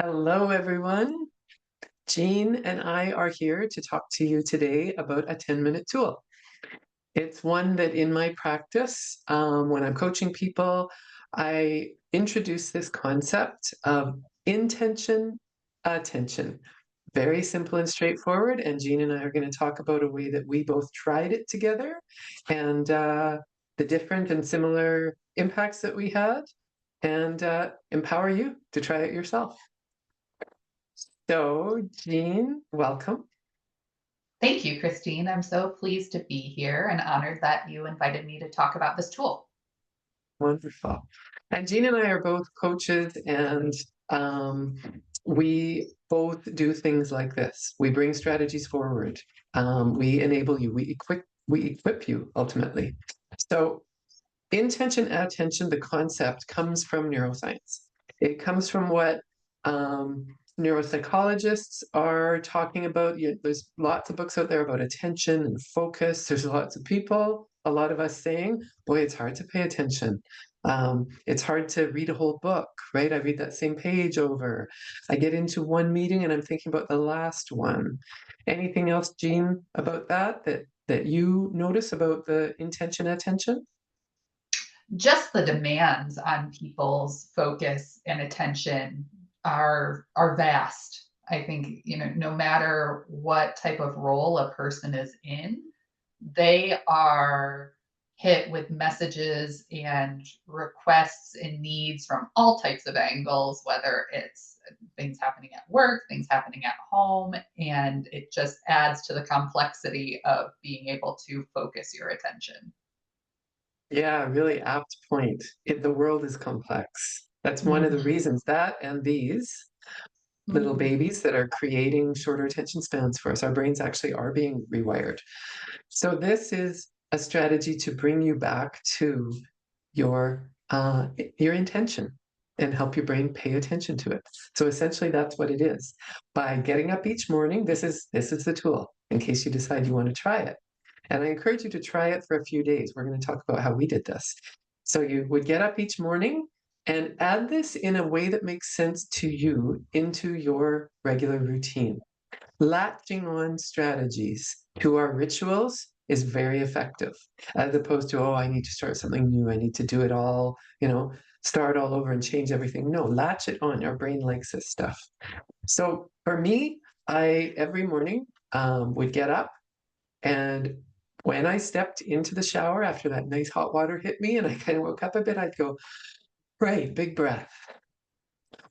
Hello, everyone. Jean and I are here to talk to you today about a 10-minute tool. It's one that in my practice, when I'm coaching people, I introduce this concept of intention, attention. Very simple and straightforward. And Jean and I are going to talk about a way that we both tried it together and the different and similar impacts that we had, and empower you to try it yourself. So, Jean, welcome. Thank you, Christine. I'm so pleased to be here and honored that you invited me to talk about this tool. Wonderful. And Jean and I are both coaches, and we both do things like this. We bring strategies forward. We enable you. We equip you ultimately. So, intention, attention, the concept comes from neuroscience. It comes from what neuropsychologists are talking about. There's lots of books out there about attention and focus. There's lots of people, a lot of us saying, boy, it's hard to pay attention. It's hard to read a whole book, right? I read that same page over. I get into one meeting and I'm thinking about the last one. Anything else, Jean, about that you notice about the intention, attention? Just the demands on people's focus and attention are vast. I think, no matter what type of role a person is in, they are hit with messages and requests and needs from all types of angles, whether it's things happening at work, things happening at home, and it just adds to the complexity of being able to focus your attention. Yeah, really apt point. The world is complex. That's one of the Mhm. reasons, that and these little Mhm. babies that are creating shorter attention spans for us. Our brains actually are being rewired. So this is a strategy to bring you back to your intention and help your brain pay attention to it. So essentially that's what it is. By getting up each morning, this is the tool in case you decide you want to try it. And I encourage you to try it for a few days. We're going to talk about how we did this. So you would get up each morning and add this in a way that makes sense to you into your regular routine. Latching on strategies to our rituals is very effective, as opposed to, oh, I need to start something new. I need to do it all, start all over and change everything. No, latch it on. Our brain likes this stuff. So for me, I every morning would get up, and when I stepped into the shower after that nice hot water hit me and I kind of woke up a bit, I'd go, right, big breath.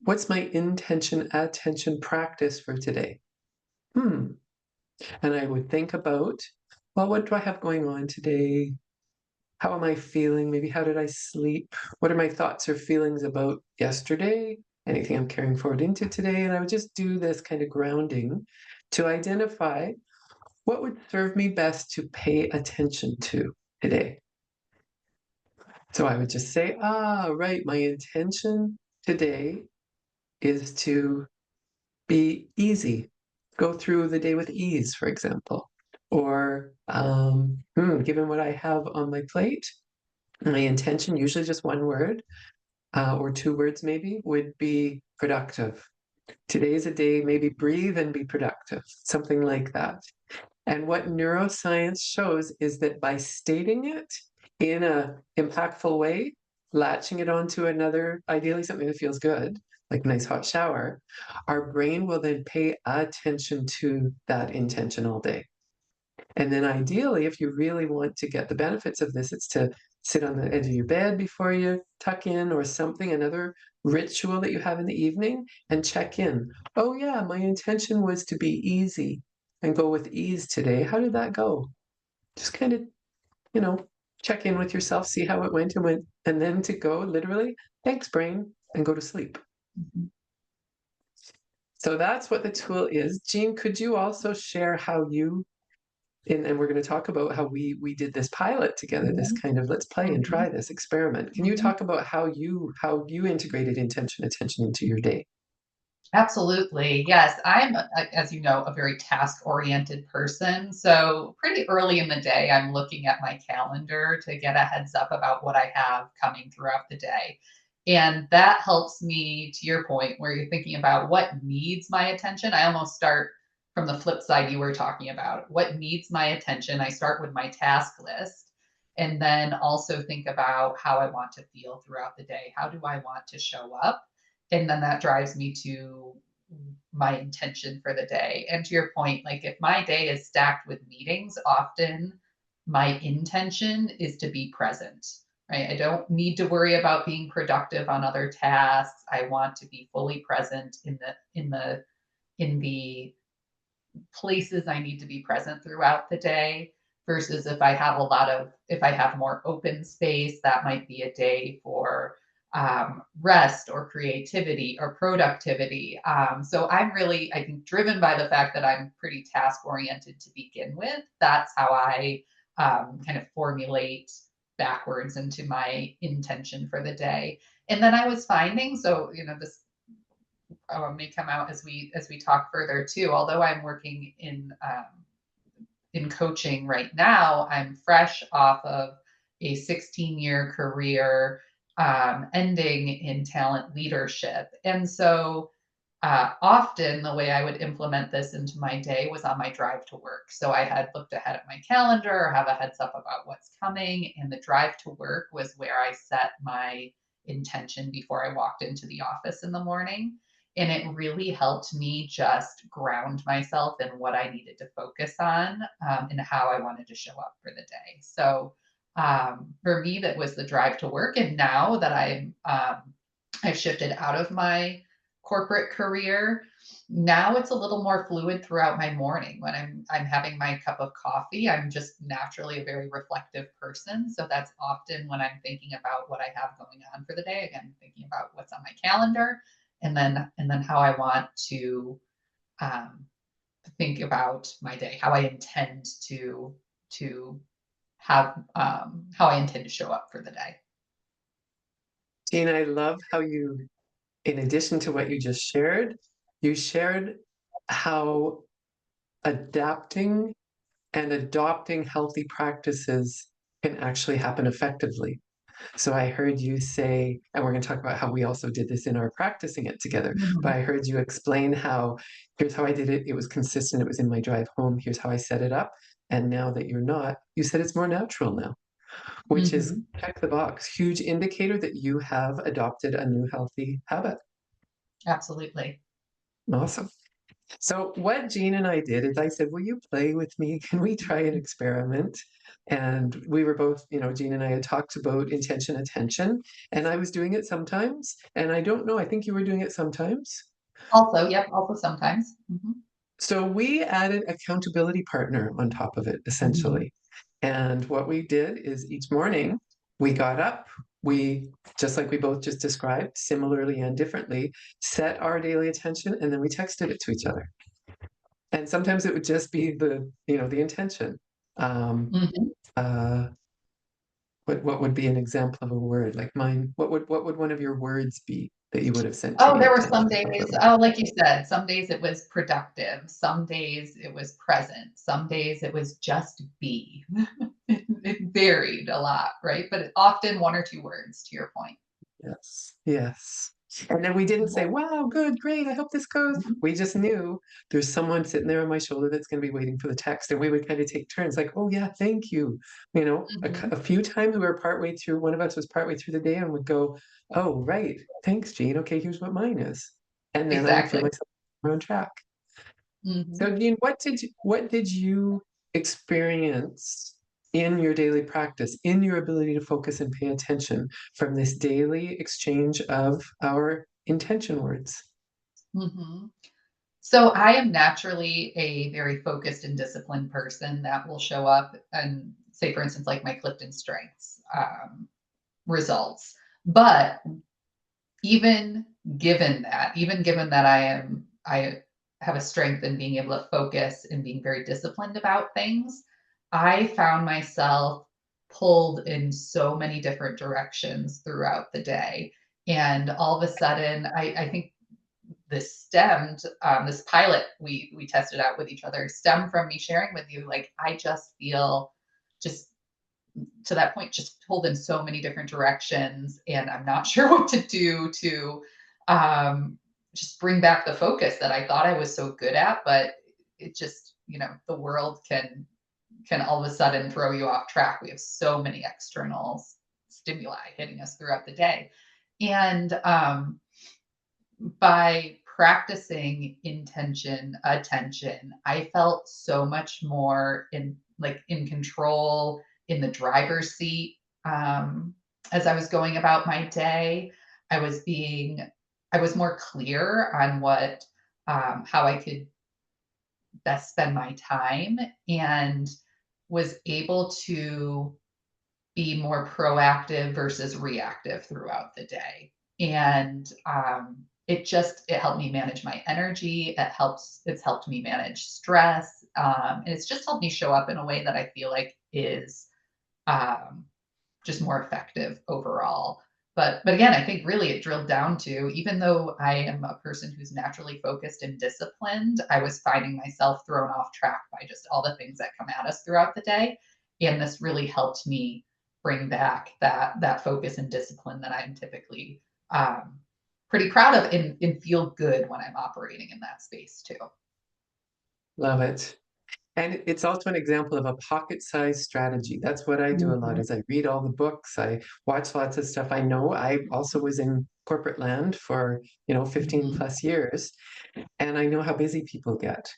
What's my intention, attention practice for today? Hmm. And I would think about, well, what do I have going on today? How am I feeling? Maybe how did I sleep? What are my thoughts or feelings about yesterday? Anything I'm carrying forward into today? And I would just do this kind of grounding to identify what would serve me best to pay attention to today. So I would just say, right, my intention today is to be easy, go through the day with ease, for example. Or given what I have on my plate, my intention, usually just one word or two words maybe, would be productive. Today's a day, maybe breathe and be productive, something like that. And what neuroscience shows is that by stating it in a impactful way, latching it onto another, ideally something that feels good, like a nice hot shower, our brain will then pay attention to that intention all day. And then ideally, if you really want to get the benefits of this, it's to sit on the edge of your bed before you tuck in or something, another ritual that you have in the evening, and check in. Oh, yeah, my intention was to be easy and go with ease today. How did that go? Just kind of, you know, check in with yourself, see how it went, and then to go literally, thanks, brain, and go to sleep. Mhm. So that's what the tool is. Jean, could you also share how you and we're going to talk about how we did this pilot together, this Mhm. kind of let's play and Mhm. try this experiment. Can you Mhm. talk about how you integrated intention attention into your day? Absolutely. Yes. I'm, as you know, a very task oriented person. So, pretty early in the day, I'm looking at my calendar to get a heads up about what I have coming throughout the day. And that helps me, to your point, where you're thinking about what needs my attention. I almost start from the flip side you were talking about. What needs my attention? I start with my task list and then also think about how I want to feel throughout the day. How do I want to show up? And then that drives me to my intention for the day. And to your point, like if my day is stacked with meetings, often my intention is to be present, right? I don't need to worry about being productive on other tasks. I want to be fully present in the places I need to be present throughout the day versus if I have more open space, that might be a day for rest or creativity or productivity. So I'm really, I think, driven by the fact that I'm pretty task oriented to begin with. That's how I kind of formulate backwards into my intention for the day. And then I was finding, so this may come out as we talk further too. Although I'm working in coaching right now, I'm fresh off of a 16-year career ending in talent leadership, and so often the way I would implement this into my day was on my drive to work. So I had looked ahead at my calendar or have a heads up about what's coming, and the drive to work was where I set my intention before I walked into the office in the morning. And it really helped me just ground myself in what I needed to focus on and how I wanted to show up for the day. So for me, that was the drive to work. And now that I've shifted out of my corporate career, now it's a little more fluid throughout my morning. When I'm having my cup of coffee, I'm just naturally a very reflective person. So that's often when I'm thinking about what I have going on for the day. Again, thinking about what's on my calendar and then how I want to um, think about my day, how I intend to have how I intend to show up for the day. Gina, I love how you, in addition to what you just shared, you shared how adapting and adopting healthy practices can actually happen effectively. So I heard you say, and we're going to talk about how we also did this in our practicing it together, but Mhm. I heard you explain how here's how I did it. It was consistent. It was in my drive home. Here's how I set it up. And now that you're not, you said it's more natural now, which is Mhm. check the box, huge indicator that you have adopted a new healthy habit. Absolutely. Awesome. So what Jean and I did is I said, will you play with me? Can we try an experiment? And we were both, Jean and I had talked about intention, attention, and I was doing it sometimes. And I don't know, I think you were doing it sometimes. Also, yep, also sometimes. So we added accountability partner on top of it, Mhm. essentially. And what we did is each morning we got up, we, just like we both just described, similarly and differently, set our daily attention, and then we texted it to each other. And sometimes it would just be the intention. Um, Mhm. uh, what would be an example of a word like mine? What would one of your words be that you would have sent to Oh, me there were to some help days, them? oh, like you said, some days it was productive, some days it was present, some days it was just be. It varied a lot, right? But often one or two words, to your point. Yes, yes. And then we didn't say, wow, good, great, I hope this goes. Mhm. We just knew there's someone sitting there on my shoulder that's going to be waiting for the text. And we would kind of take turns, like, oh, yeah, thank you. A Mhm. few times we were partway through, one of us was partway through the day and would go, oh, right, thanks, Jean. Okay, here's what mine is. And then I would feel Exactly. myself on track. Mhm. So, Jean, what did you experience in your daily practice, in your ability to focus and pay attention from this daily exchange of our intention words? Mhm. So I am naturally a very focused and disciplined person that will show up and say, for instance, like my Clifton Strengths results. But even even given that I have a strength in being able to focus and being very disciplined about things, I found myself pulled in so many different directions throughout the day. And all of a sudden, I think this pilot we tested out with each other stemmed from me sharing with you, like I just feel just to that point, just pulled in so many different directions, and I'm not sure what to do to just bring back the focus that I thought I was so good at. But it just, the world can all of a sudden throw you off track. We have so many external stimuli hitting us throughout the day. And by practicing intention, attention, I felt so much more in control, in the driver's seat. As I was going about my day, I was being, I was more clear on how I could best spend my time, and was able to be more proactive versus reactive throughout the day. And it helped me manage my energy. It's helped me manage stress. And it's just helped me show up in a way that I feel like is um, just more effective overall. But again, I think really it drilled down to, even though I am a person who's naturally focused and disciplined, I was finding myself thrown off track by just all the things that come at us throughout the day. And this really helped me bring back that focus and discipline that I'm typically pretty proud of, and feel good when I'm operating in that space too. Love it. And it's also an example of a pocket-sized strategy. That's what I do a lot Mhm, is I read all the books, I watch lots of stuff. I know I also was in corporate land for, 15 mhm, plus years, and I know how busy people get.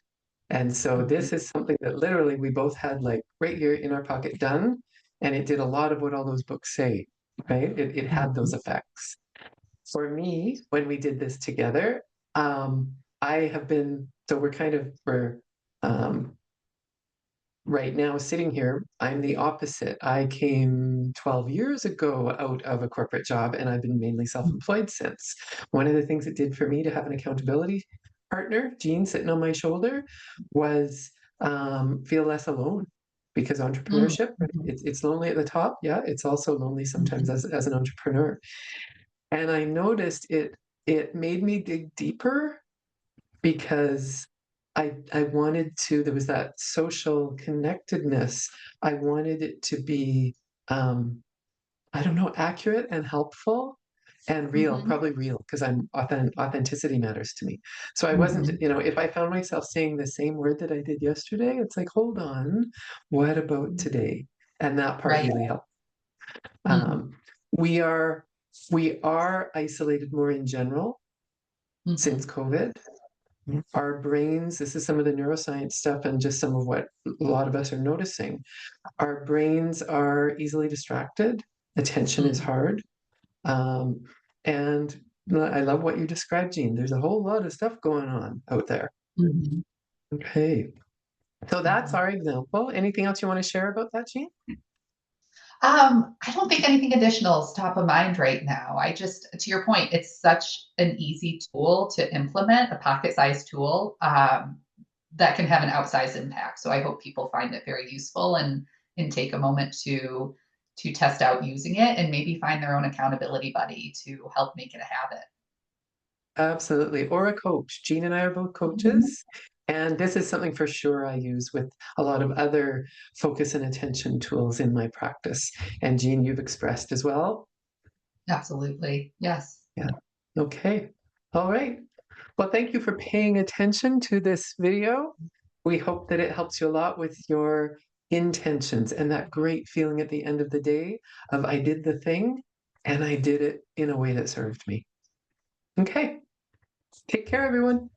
And so mhm, this is something that literally we both had like right here in our pocket done, and it did a lot of what all those books say, right? It had those mhm, effects. For me, when we did this together, I have been, so we're um, right now sitting here, I'm the opposite. I came 12 years ago out of a corporate job, and I've been mainly self-employed since. One of the things it did for me to have an accountability partner, Jean, sitting on my shoulder, was feel less alone. Because mhm, entrepreneurship, mhm, it's lonely at the top. Yeah, it's also lonely sometimes mhm, as an entrepreneur. And I noticed it made me dig deeper because I wanted to, there was that social connectedness. I wanted it to be, um, I don't know, accurate and helpful and real, mhm, probably real, because authenticity matters to me. So I wasn't, mhm, if I found myself saying the same word that I did yesterday, it's like, hold on, what about mhm. today? And that part Right. really helped. Mhm, Um, we are we are isolated more in general since mhm, COVID. Our brains, this is some of the neuroscience stuff and just some of what a lot of us are noticing. Our brains are easily distracted. Attention is mhm, hard. Um, and I love what you described, Jean. There's a whole lot of stuff going on out there. mhm, Okay. So that's mhm. our example. Anything else you want to share about that, Jean? I don't think anything additional is top of mind right now. To your point, it's such an easy tool to implement, a pocket-sized tool, that can have an outsized impact. So I hope people find it very useful, and take a moment to test out using it, and maybe find their own accountability buddy to help make it a habit. Absolutely. Or a coach. Jean and I are both Mhm. coaches. And this is something for sure I use with a lot of other focus and attention tools in my practice. And Jean, you've expressed as well. Absolutely. Yes. Yeah. Okay. All right. Well, thank you for paying attention to this video. We hope that it helps you a lot with your intentions and that great feeling at the end of the day of I did the thing and I did it in a way that served me. Okay. Take care, everyone.